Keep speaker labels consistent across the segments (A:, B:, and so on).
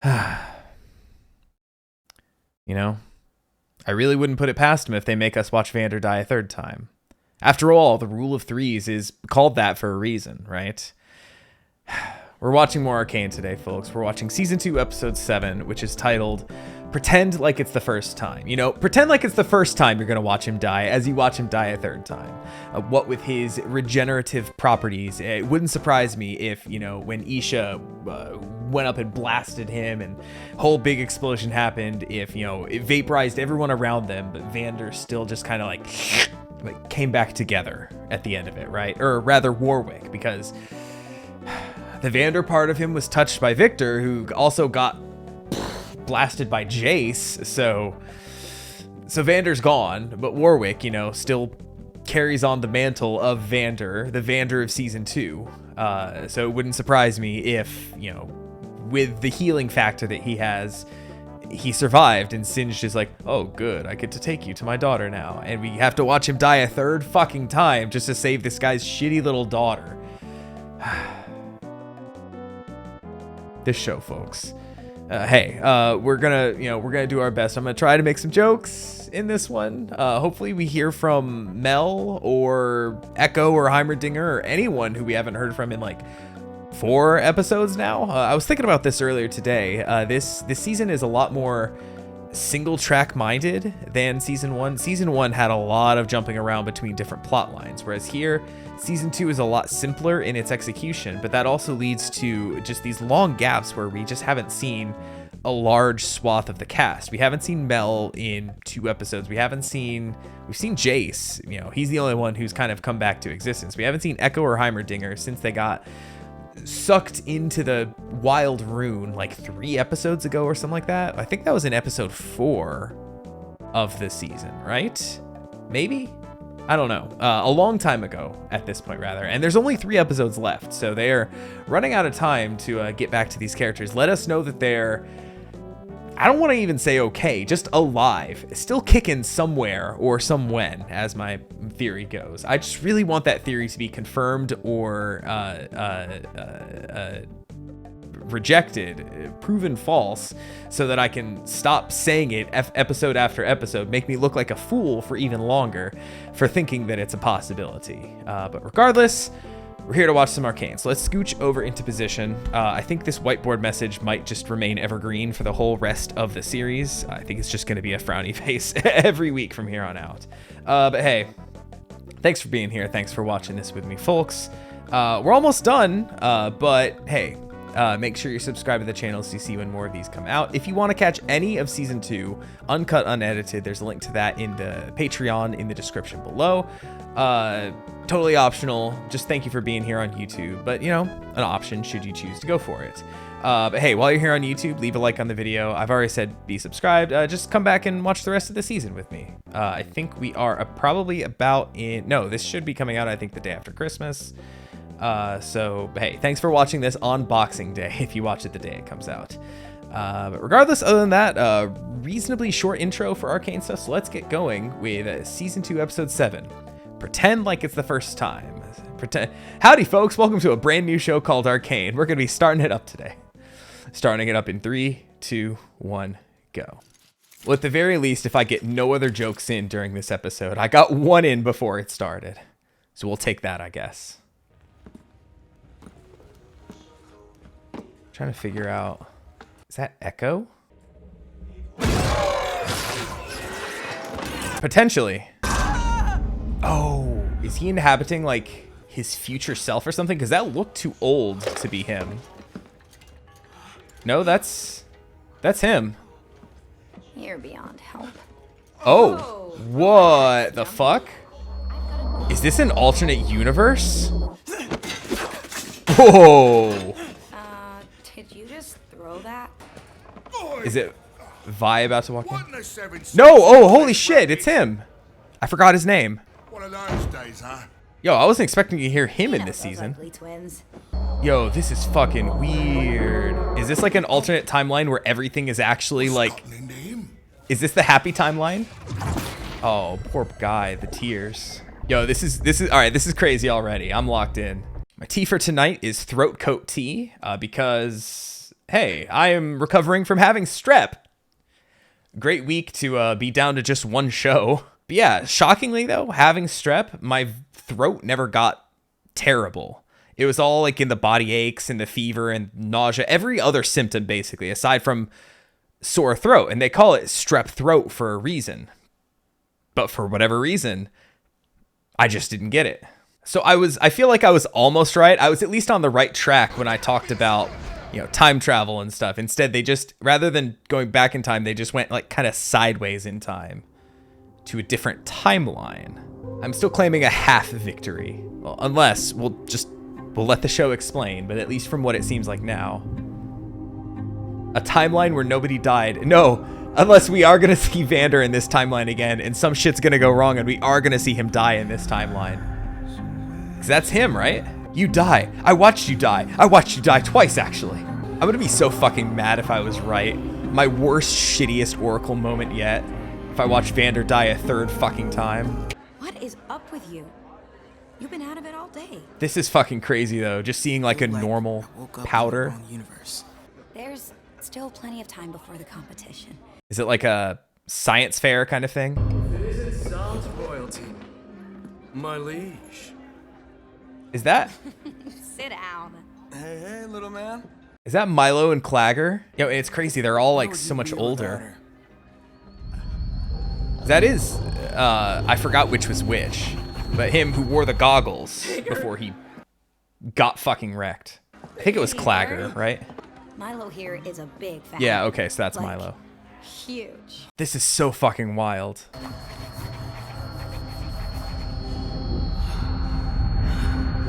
A: You know, I really wouldn't put it past them if they make us watch Vander die a third time. After all, the rule of threes is called that for a reason, right? We're watching more Arcane today, folks. We're watching Season 2, Episode 7, which is titled Pretend Like It's the First Time. You know, pretend like it's the first time you're going to watch him die as you watch him die a third time. What with his regenerative properties, it wouldn't surprise me if, you know, when Isha went up and blasted him and whole big explosion happened, if, you know, it vaporized everyone around them, but Vander still just kind of like came back together at the end of it, right? Or rather Warwick, because the Vander part of him was touched by Victor, who also got blasted by Jace. So Vander's gone, but Warwick, you know, still carries on the mantle of Vander, the Vander of Season 2. So it wouldn't surprise me if, you know, with the healing factor that he has, he survived, and Singed is like, oh, good, I get to take you to my daughter now. And we have to watch him die a third fucking time just to save this guy's shitty little daughter. This show, folks. Hey, we're gonna do our best. I'm gonna try to make some jokes in this one. Hopefully we hear from Mel or Echo or Heimerdinger or anyone who we haven't heard from in like 4 episodes now. I was thinking about this earlier today. This season is a lot more single track minded than Season 1. Season 1 had a lot of jumping around between different plot lines, whereas here Season 2 is a lot simpler in its execution, but that also leads to just these long gaps where we just haven't seen a large swath of the cast. We haven't seen Mel in 2 episodes. We've seen Jace, you know, he's the only one who's kind of come back to existence. We haven't seen Echo or Heimerdinger since they got sucked into the wild rune like 3 episodes ago or something like that. I think that was in episode 4 of the season, right? Maybe? I don't know. A long time ago at this point, rather. And there's only 3 episodes left, so they're running out of time to get back to these characters. Let us know that they're, I don't want to even say okay, just alive, still kicking somewhere or somewhen, as my theory goes. I just really want that theory to be confirmed or rejected, proven false, so that I can stop saying it episode after episode, make me look like a fool for even longer for thinking that it's a possibility. But regardless, we're here to watch some Arcane. So let's scooch over into position. I think this whiteboard message might just remain evergreen for the whole rest of the series. I think it's just going to be a frowny face every week from here on out. But hey, thanks for being here. Thanks for watching this with me, folks. We're almost done, but hey, make sure you're subscribed to the channel so you see when more of these come out. If you want to catch any of Season 2, uncut, unedited, there's a link to that in the Patreon in the description below. Totally optional. Just thank you for being here on YouTube, but you know, an option should you choose to go for it. But hey, while you're here on YouTube, leave a like on the video. I've already said be subscribed. Just come back and watch the rest of the season with me. I think we are probably this should be coming out, I think, the day after Christmas. So hey, thanks for watching this on Boxing Day if you watch it the day it comes out. But regardless, other than that, reasonably short intro for Arcane stuff, so let's get going with Season 2, Episode 7. Pretend like it's the first time. Howdy, folks. Welcome to a brand new show called Arcane. We're going to be starting it up today. Starting it up in 3, 2, 1, go. Well, at the very least, if I get no other jokes in during this episode, I got one in before it started. So we'll take that, I guess. Trying to figure out, is that Echo? Potentially. Oh, is he inhabiting like his future self or something? Because that looked too old to be him. No, that's him.
B: You're beyond help.
A: Oh, what the fuck? Is this an alternate universe? Whoa.
B: Did you just throw that?
A: Is it Vi about to walk in? No, oh, holy shit, it's him. I forgot his name.
C: One of those days, huh?
A: Yo, I wasn't expecting to hear him in this season.
B: Twins.
A: Yo, this is fucking weird. Is this like an alternate timeline where everything is actually like... Is this the happy timeline? Oh, poor guy, the tears. Yo, this is all right, this is crazy already. I'm locked in. My tea for tonight is throat coat tea, because Hey, I am recovering from having strep. Great week to be down to just one show. But yeah, shockingly though, having strep, my throat never got terrible. It was all like in the body aches and the fever and nausea, every other symptom basically, aside from sore throat. And they call it strep throat for a reason. But for whatever reason, I just didn't get it. So I feel like I was almost right. I was at least on the right track when I talked about, time travel and stuff. Instead, they just, rather than going back in time, they just went like kind of sideways in time to a different timeline. I'm still claiming a half victory. Well, unless we'll let the show explain, but at least from what it seems like now. A timeline where nobody died. No, unless we are going to see Vander in this timeline again, and some shit's going to go wrong, and we are going to see him die in this timeline. Because that's him, right? You die. I watched you die. I watched you die twice, actually. I'm going to be so fucking mad if I was right. My worst, shittiest Oracle moment yet. If I watch Vander die a third fucking time.
B: What is up with you? You've been out of it all day.
A: This is fucking crazy, though. Just seeing like a normal powder.
B: There's still plenty of time before the competition.
A: Is it like a science fair kind of thing?
D: It isn't sounds royalty, my liege.
A: Is that?
B: Sit down.
D: Hey, little man.
A: Is that Milo and Clagger? It's crazy. They're all like so much older. That is, I forgot which was which, but him who wore the goggles before he got fucking wrecked. I think it was Clagger, right?
B: Milo here is a big fan.
A: Yeah, okay, so that's
B: Like,
A: Milo.
B: Huge.
A: This is so fucking wild.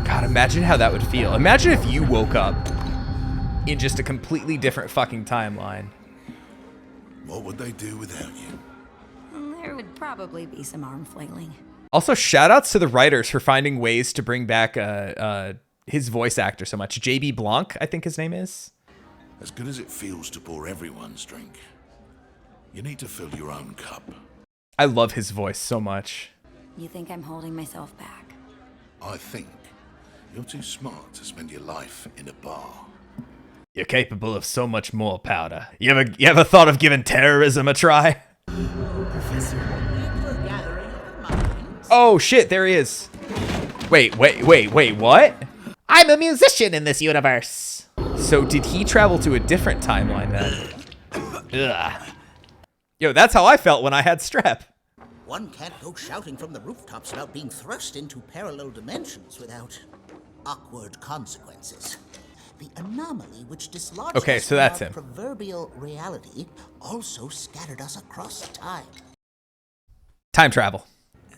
A: God, imagine how that would feel. Imagine if you woke up in just a completely different fucking timeline.
C: What would they do without you?
B: There would probably be some arm flailing.
A: Also, shout outs to the writers for finding ways to bring back his voice actor so much. JB Blanc, I think his name is.
C: As good as it feels to pour everyone's drink, you need to fill your own cup.
A: I love his voice so much.
B: You think I'm holding myself back?
C: I think you're too smart to spend your life in a bar.
A: You're capable of so much more, Powder. You ever thought of giving terrorism a try? Oh shit, there he is. Wait, what? I'm a musician in this universe. So did he travel to a different timeline then? Ugh. Yo, that's how I felt when I had strep.
E: One can't go shouting from the rooftops about being thrust into parallel dimensions without awkward consequences. The anomaly which dislodged
A: Okay,
E: us
A: so that's
E: from
A: him.
E: our proverbial reality also scattered us across time.
A: Time travel.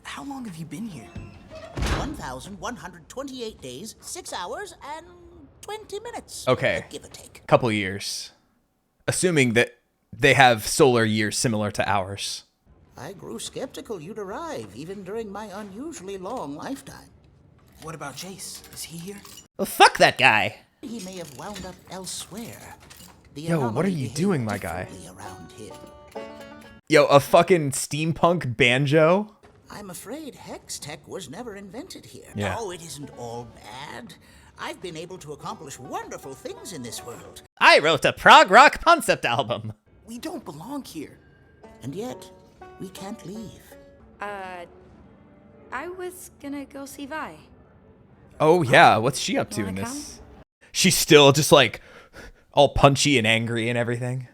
D: How long have you been here?
E: 1,128 days, 6 hours, and 20 minutes.
A: Okay.
E: Give or take.
A: Couple years. Assuming that they have solar years similar to ours.
E: I grew skeptical you'd arrive, even during my unusually long lifetime.
D: What about Jace? Is he here?
A: Well, fuck that guy.
E: He may have wound up elsewhere. The
A: Yo, what are
E: anomaly
A: you
E: behaved
A: doing, my guy?
E: differently around him.
A: Yo, a fucking steampunk banjo?
E: I'm afraid hex tech was never invented here.
A: Yeah.
E: No, it isn't all bad. I've been able to accomplish wonderful things in this world.
A: I wrote a prog rock concept album.
D: We don't belong here.
E: And yet, we can't leave.
B: I was gonna go see Vi.
A: Oh yeah, what's she up to
B: You
A: in
B: wanna
A: this? She's still just like all punchy and angry and everything.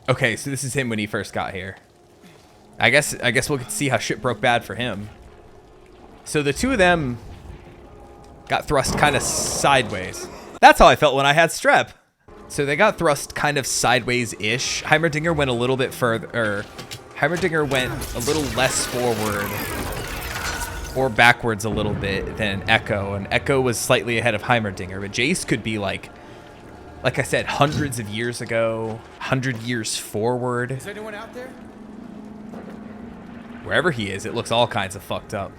A: Okay, so this is him when he first got here. I guess we'll get to see how shit broke bad for him. So the two of them got thrust kind of sideways. That's how I felt when I had strep. So they got thrust kind of sideways-ish. Heimerdinger went a little bit further, Heimerdinger went a little less forward or backwards a little bit than Echo, and Echo was slightly ahead of Heimerdinger, but Jace could be like I said, hundreds of years ago, 100 years forward.
D: Is anyone out there?
A: Wherever he is, it looks all kinds of fucked up.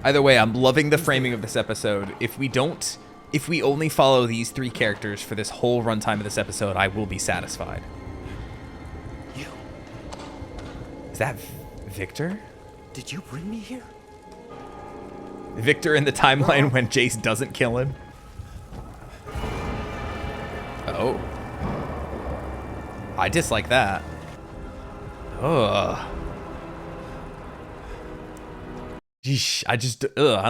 A: Either way, I'm loving the framing of this episode. If we only follow these three characters for this whole runtime of this episode, I will be satisfied.
D: You.
A: Is that Victor?
D: Did you bring me here?
A: Victor in the timeline when Jace doesn't kill him? Oh. I dislike that. Ugh. Yeesh, I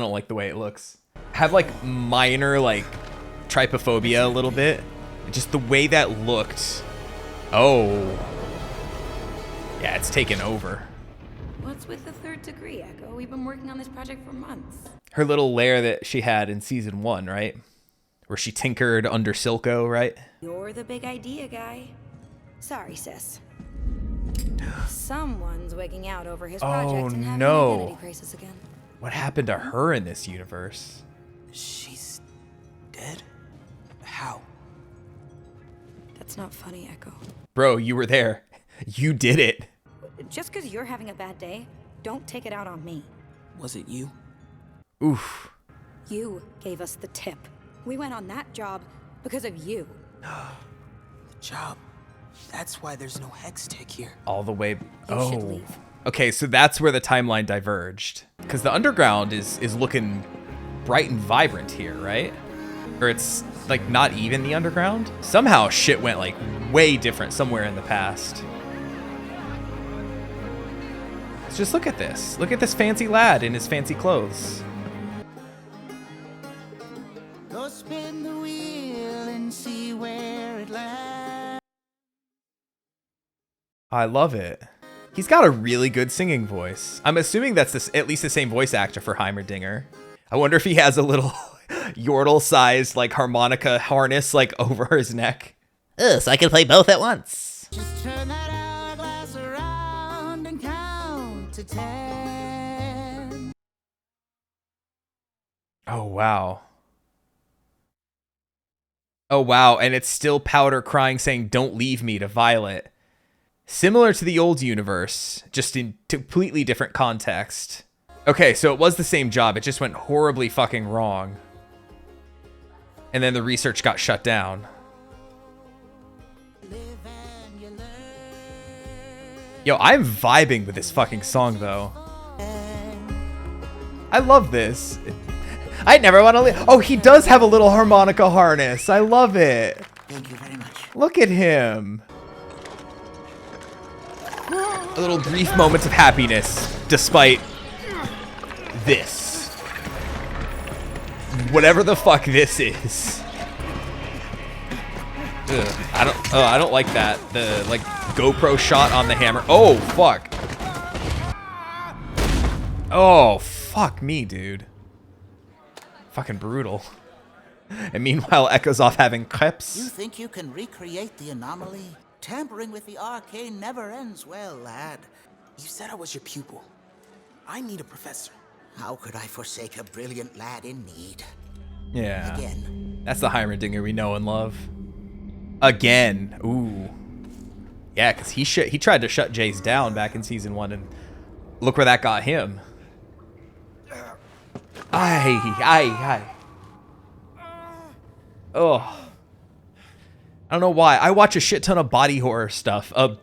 A: don't like the way it looks. I have like minor like trypophobia a little bit. Just the way that looked. Oh. Yeah, it's taken over.
B: What's with the third degree, Echo? We've been working on this project for months.
A: Her little lair that she had in season 1, right? Where she tinkered under Silco, right?
B: You're the big idea guy. Sorry, sis. Someone's wigging out over his project and having an identity crisis again.
A: What happened to her in this universe?
D: She's dead? How?
B: That's not funny, Echo.
A: Bro, you were there. You did it.
B: Just because you're having a bad day, don't take it out on me.
D: Was it you?
A: Oof.
B: You gave us the tip. We went on that job because of you.
D: The job. That's why there's no hex tech here.
A: All the way.
B: You should leave.
A: Okay, so that's where the timeline diverged. Because the underground is looking bright and vibrant here, right? Or it's like not even the underground. Somehow shit went like way different somewhere in the past. Let's just look at this. Look at this fancy lad in his fancy clothes.
E: Go spin the wheel and see where it lands.
A: I love it. He's got a really good singing voice. I'm assuming that's at least the same voice actor for Heimerdinger. I wonder if he has a little yordle-sized like harmonica harness like over his neck.
F: Ugh, so I can play both at once.
E: Just turn that hourglass around and count to 10.
A: Oh, wow. Oh, wow. And it's still Powder crying saying, "Don't leave me," to Violet. Similar to the old universe, just in completely different context. Okay, so it was the same job. It just went horribly fucking wrong. And then the research got shut down. Yo, I'm vibing with this fucking song, though. I love this. I never want to leave. Oh, he does have a little harmonica harness. I love it.
E: Thank you very much.
A: Look at him. A little brief moment of happiness, despite this. Whatever the fuck this is. Ugh, I don't like that. The like GoPro shot on the hammer. Oh fuck. Oh fuck me, dude. Fucking brutal. And meanwhile, Echo's off having
E: You
A: crepes.
E: think you can recreate the anomaly? Tampering with the arcane never ends well, lad.
D: You said I was your pupil. I need a professor.
E: How could I forsake a brilliant lad in need?
A: Yeah.
E: Again.
A: That's the Heimerdinger we know and love. Again. Ooh. Yeah, because he tried to shut Jace down back in season 1, and look where that got him. Aye. Oh. I don't know why. I watch a shit ton of body horror stuff. A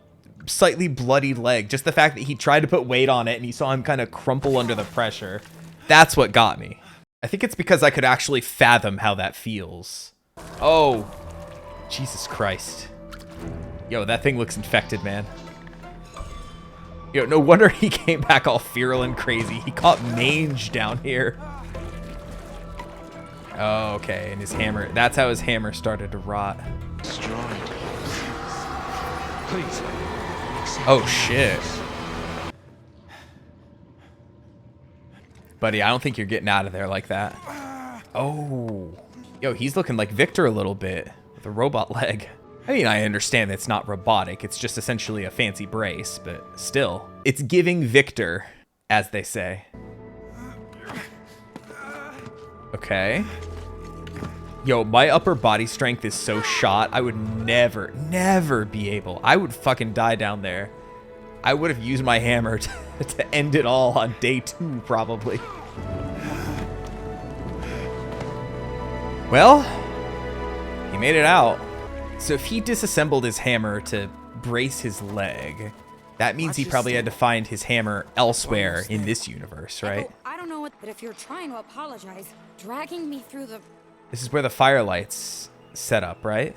A: slightly bloodied leg. Just the fact that he tried to put weight on it and you saw him kind of crumple under the pressure. That's what got me. I think it's because I could actually fathom how that feels. Oh. Jesus Christ. Yo, that thing looks infected, man. Yo, no wonder he came back all feral and crazy. He caught mange down here. Oh, okay, and his hammer. That's how his hammer started to rot.
G: Please.
A: Oh, shit. Buddy, I don't think you're getting out of there like that. Oh. Yo, he's looking like Victor a little bit with a robot leg. I mean, I understand it's not robotic. It's just essentially a fancy brace, but still. It's giving Victor, as they say. Okay. Yo, my upper body strength is so shot. I would never be able. I would fucking die down there. I would have used my hammer to end it all on day 2, probably. Well, he made it out. So if he disassembled his hammer to brace his leg, that means he probably had to find his hammer elsewhere in this universe, right?
B: Echo, I don't know what, but if you're trying to apologize, dragging me through the...
A: This is where the firelight's set up, right?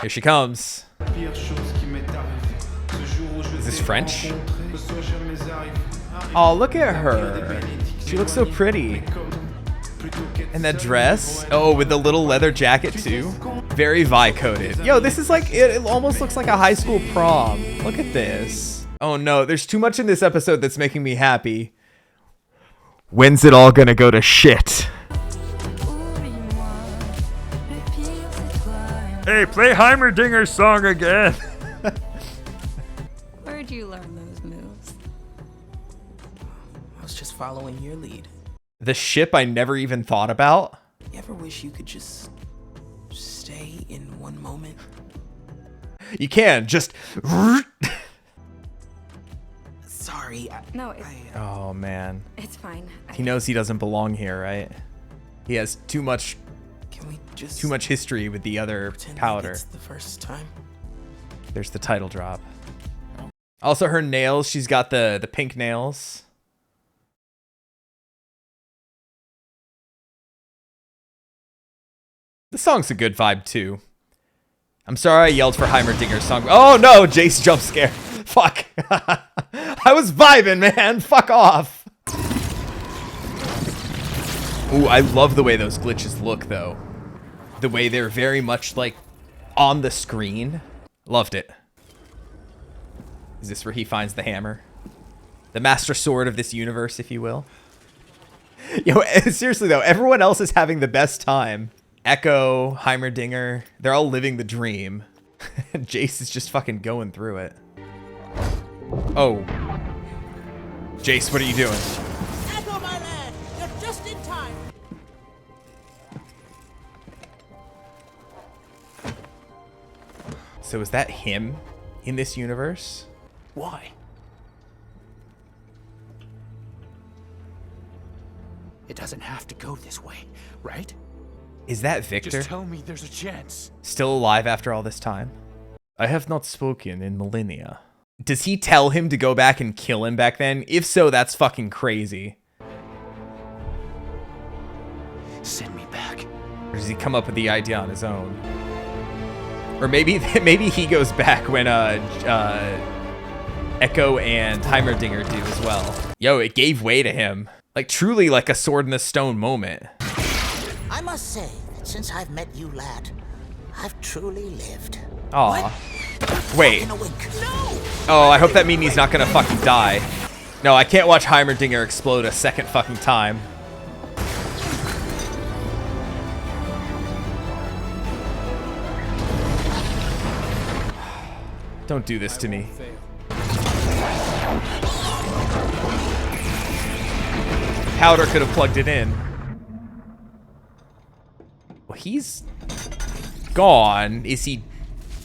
A: Here she comes. Is this French? Oh, look at her. She looks so pretty. And that dress. Oh, with the little leather jacket too. Very Vi-coded. Yo, this is like, it almost looks like a high school prom. Look at this. Oh no, there's too much in this episode that's making me happy. When's it all gonna go to shit? Hey, play Heimerdinger's song again.
B: Where'd you learn those moves?
D: I was just following your lead.
A: The ship I never even thought about.
D: You ever wish you could just stay in one moment?
A: You can just.
D: Sorry.
B: No,
A: Oh man.
B: it's fine.
A: He knows he doesn't belong here, right? He has too much
D: Can we just
A: history with the other
D: pretend like
A: powder.
D: it's the first time?
A: There's the title drop. Also, her nails. She's got the pink nails. The song's a good vibe too. I'm sorry I yelled for Heimerdinger's song. Oh no, Jace jump scare. Fuck. I was vibing, man. Fuck off. Ooh, I love the way those glitches look though. The way they're very much like on the screen. Loved it. Is this where he finds the hammer? The master sword of this universe, if you will. Yo, seriously though, everyone else is having the best time. Echo, Heimerdinger, they're all living the dream. Jace is just fucking going through it. Oh. Jace, what are you doing?
E: Echo, my lad! You're just in time!
A: So is that him in this universe?
H: Why? It doesn't have to go this way, right?
A: Is that Victor?
H: Just tell me there's a chance.
A: Still alive after all this time? I have not spoken in millennia. Does he tell him to go back and kill him back then? If so, that's fucking crazy.
H: Send me back.
A: Or does he come up with the idea on his own? Or maybe he goes back when Echo and Heimerdinger do as well. Yo, it gave way to him. Like truly like a sword in the stone moment.
E: I must say that since I've met you, lad, I've truly lived.
A: Aw. Wait.
E: In a wink.
A: Oh, I hope that means he's not gonna fucking die. No, I can't watch Heimerdinger explode a second fucking time. Don't do this to me. Powder could have plugged it in. Well, he's gone. Is he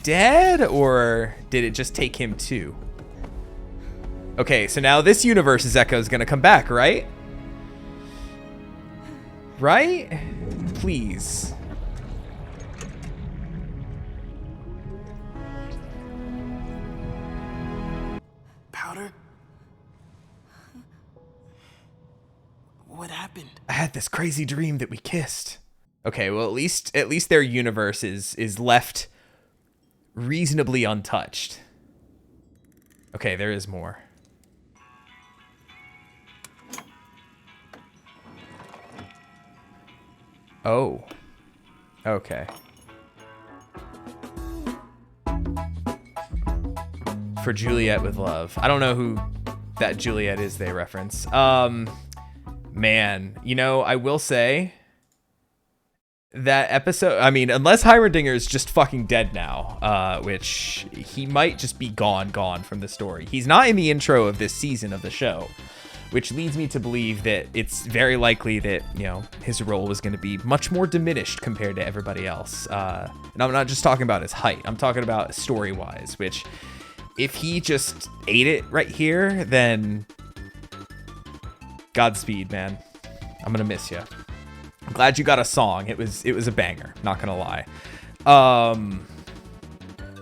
A: dead, or did it just take him too? Okay, so now this universe's Echo is gonna come back, right? Right? Please.
D: Powder? What happened?
A: I had this crazy dream that we kissed. Okay, well at least their universe is left reasonably untouched. Okay, there is more. Oh. Okay. For Juliet with love. I don't know who that Juliet is they reference. Man, you know, I will say that episode, I mean, unless Heimerdinger is just fucking dead now, which he might just be gone from the story. He's not in the intro of this season of the show, which leads me to believe that it's very likely that, you know, his role is going to be much more diminished compared to everybody else. And I'm not just talking about his height. I'm talking about story-wise, which if he just ate it right here, then Godspeed, man. I'm going to miss you. I'm glad you got a song. It was a banger, not gonna lie.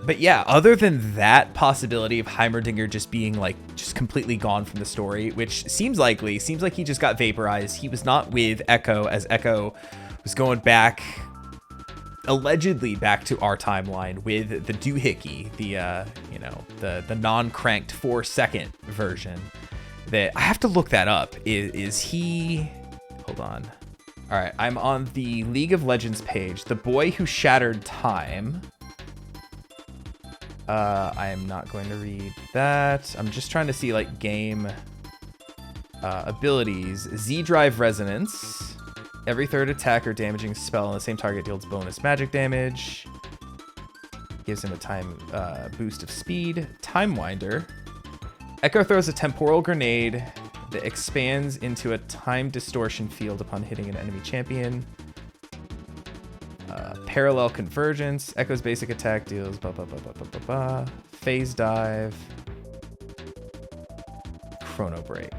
A: But yeah, other than that possibility of Heimerdinger just being like just completely gone from the story, which seems likely, seems like he just got vaporized. He was not with Echo as Echo was going back allegedly back to our timeline with the doohickey, the non-cranked 4-second version. That I have to look that up. Is he? Hold on. All right, I'm on the League of Legends page. The boy who shattered time. I am not going to read that. I'm just trying to see like game abilities. Z Drive Resonance. Every third attack or damaging spell on the same target deals bonus magic damage. Gives him a time boost of speed. Time Winder. Echo throws a temporal grenade that expands into a time distortion field upon hitting an enemy champion. Parallel Convergence. Echo's basic attack deals phase dive. Chrono Break.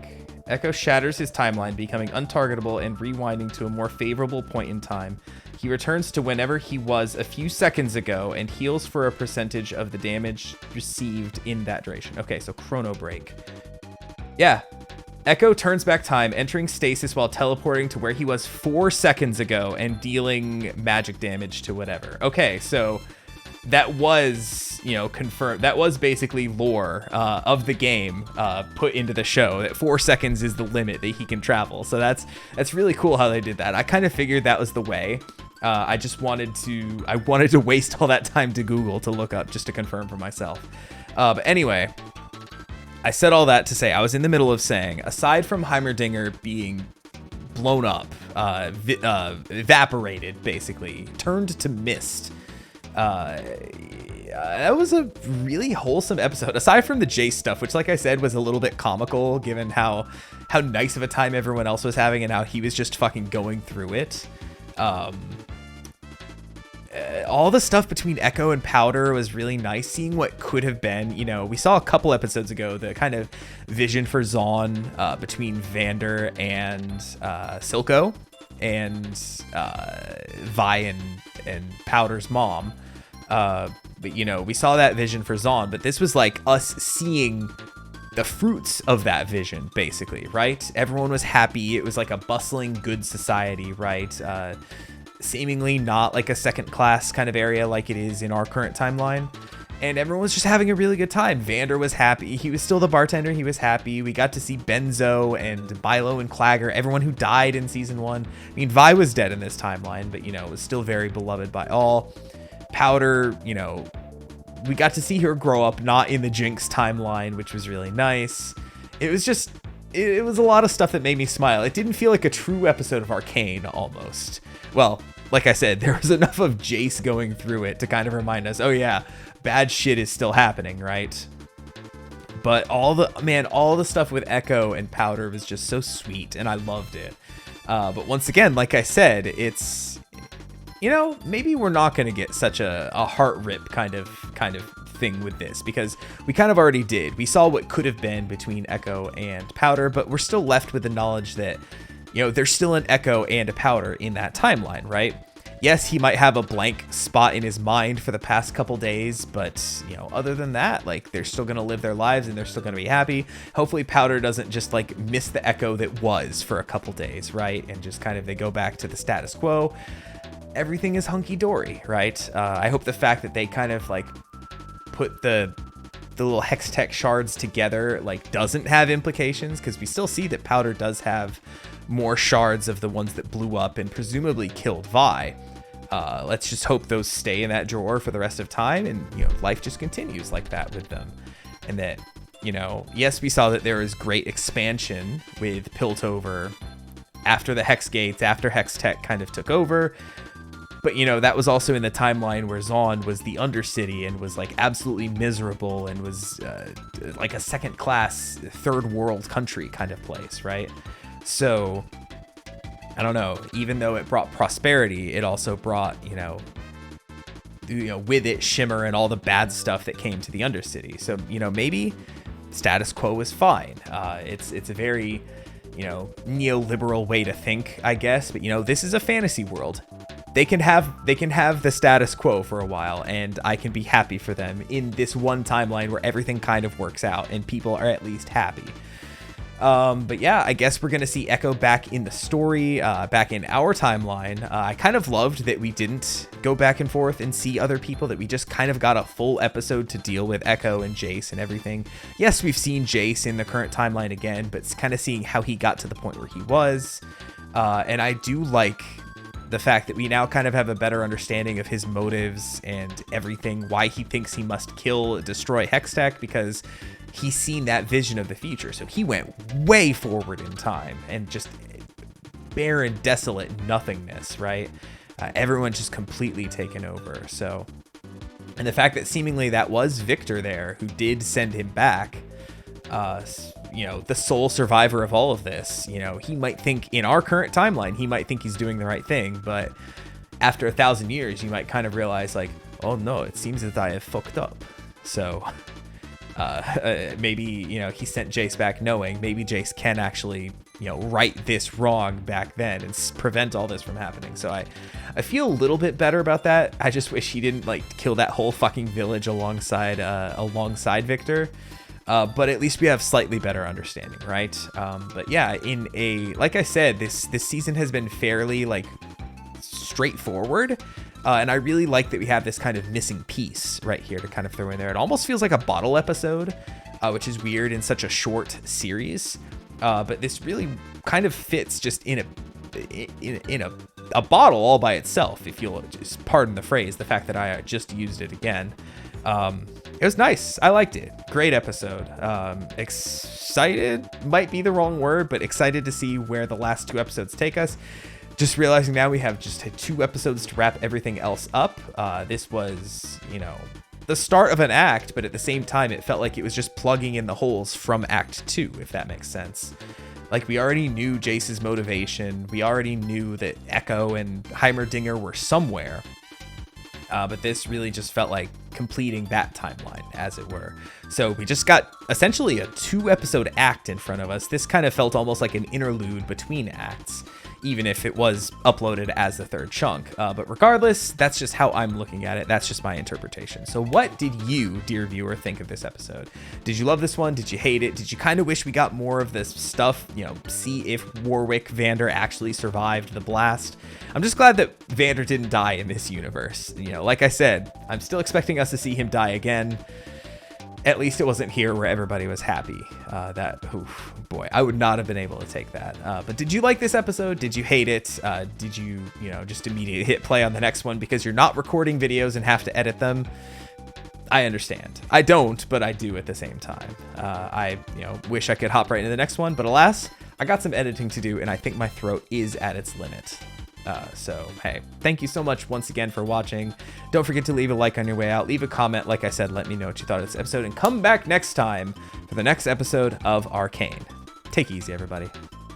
A: Echo shatters his timeline, becoming untargetable and rewinding to a more favorable point in time. He returns to whenever he was a few seconds ago and heals for a percentage of the damage received in that duration. Okay, so Chrono Break. Yeah. Echo turns back time, entering stasis while teleporting to where he was 4 seconds ago and dealing magic damage to whatever. Okay, so that was, confirmed. That was basically lore of the game put into the show, that 4 seconds is the limit that he can travel. So that's really cool how they did that. I kind of figured that was the way. I wanted to waste all that time to Google to look up just to confirm for myself. But anyway, I said all that to say I was in the middle of saying, aside from Heimerdinger being blown up, evaporated, basically, turned to mist, that was a really wholesome episode. Aside from the Jace stuff, which, like I said, was a little bit comical, given how nice of a time everyone else was having and how he was just fucking going through it. All the stuff between Echo and Powder was really nice. Seeing what could have been, we saw a couple episodes ago the kind of vision for Zaun between Vander and Silco and Vi and Powder's mom. But we saw that vision for Zaun, but this was like us seeing the fruits of that vision, basically, right? Everyone was happy. It was like a bustling, good society, right? Seemingly not like a second class kind of area like it is in our current timeline. And everyone was just having a really good time. Vander was happy. He was still the bartender. He was happy. We got to see Benzo and Bilo and Clagger, everyone who died in season 1. I mean, Vi was dead in this timeline, but, was still very beloved by all. Powder, we got to see her grow up, not in the Jinx timeline, which was really nice. It was just, it was a lot of stuff that made me smile. It didn't feel like a true episode of Arcane, almost. Well, like I said, there was enough of Jace going through it to kind of remind us, oh yeah, bad shit is still happening, right? But all the stuff with Echo and Powder was just so sweet, and I loved it. But once again, like I said, it's, maybe we're not going to get such a heart rip kind of thing with this, because we kind of already did. We saw what could have been between Echo and Powder, but we're still left with the knowledge that there's still an Echo and a Powder in that timeline, right? Yes, he might have a blank spot in his mind for the past couple days, but, other than that, like, they're still going to live their lives and they're still going to be happy. Hopefully Powder doesn't just, like, miss the Echo that was for a couple days, right? And just kind of, they go back to the status quo. Everything is hunky-dory, right? I hope the fact that they kind of, like, put the little hex tech shards together, like, doesn't have implications, because we still see that Powder does have more shards of the ones that blew up and presumably killed Vi. Let's just hope those stay in that drawer for the rest of time, and life just continues like that with them. And that, yes, we saw that there was great expansion with Piltover after the Hex Gates, after Hex Tech kind of took over. But, that was also in the timeline where Zaun was the Undercity and was, like, absolutely miserable and was, like, a second-class, third-world country kind of place, right? So, I don't know. Even though it brought prosperity, it also brought, with it Shimmer and all the bad stuff that came to the Undercity. So, maybe status quo is fine. It's a very, neoliberal way to think, I guess. But, this is a fantasy world. They can have the status quo for a while, and I can be happy for them in this one timeline where everything kind of works out and people are at least happy. But yeah, I guess we're going to see Echo back in the story, back in our timeline. I kind of loved that we didn't go back and forth and see other people, that we just kind of got a full episode to deal with Echo and Jace and everything. Yes, we've seen Jace in the current timeline again, but it's kind of seeing how he got to the point where he was. And I do like the fact that we now kind of have a better understanding of his motives and everything, why he thinks he must destroy Hextech, because he's seen that vision of the future. So he went way forward in time and just barren, desolate nothingness, right? Everyone's just completely taken over. So, and the fact that seemingly that was Victor there who did send him back, you know, the sole survivor of all of this, you know, he might think in our current timeline, he might think he's doing the right thing, but after 1,000 years, you might kind of realize like, oh no, it seems that I have fucked up. So maybe, you know, he sent Jace back knowing maybe Jace can actually, you know, right this wrong back then and prevent all this from happening. So I feel a little bit better about that. I just wish he didn't like kill that whole fucking village alongside Victor. But at least we have slightly better understanding, right? But yeah, like I said, this season has been fairly like straightforward. And I really like that we have this kind of missing piece right here to kind of throw in there. It almost feels like a bottle episode, which is weird in such a short series. But this really kind of fits just in a bottle all by itself, if you'll just pardon the phrase, the fact that I just used it again. It was nice. I liked it. Great episode. Excited might be the wrong word, but excited to see where the last 2 episodes take us. Just realizing now we have just 2 episodes to wrap everything else up. This was, you know, the start of an act, but at the same time, it felt like it was just plugging in the holes from Act 2, if that makes sense. Like, we already knew Jace's motivation. We already knew that Echo and Heimerdinger were somewhere. But this really just felt like completing that timeline, as it were. So we just got essentially a 2-episode act in front of us. This kind of felt almost like an interlude between acts, even if it was uploaded as the 3rd chunk. But regardless, that's just how I'm looking at it. That's just my interpretation. So what did you, dear viewer, think of this episode? Did you love this one? Did you hate it? Did you kind of wish we got more of this stuff? You know, see if Warwick Vander actually survived the blast. I'm just glad that Vander didn't die in this universe. You know, like I said, I'm still expecting us to see him die again. At least it wasn't here where everybody was happy. Boy, I would not have been able to take that. But did you like this episode? Did you hate it? Did you, just immediately hit play on the next one because you're not recording videos and have to edit them? I understand. I don't, but I do at the same time. I wish I could hop right into the next one, but alas, I got some editing to do, and I think my throat is at its limit. So, hey, thank you so much once again for watching. Don't forget to leave a like on your way out. Leave a comment. Like I said, let me know what you thought of this episode, and come back next time for the next episode of Arcane. Take it easy, everybody.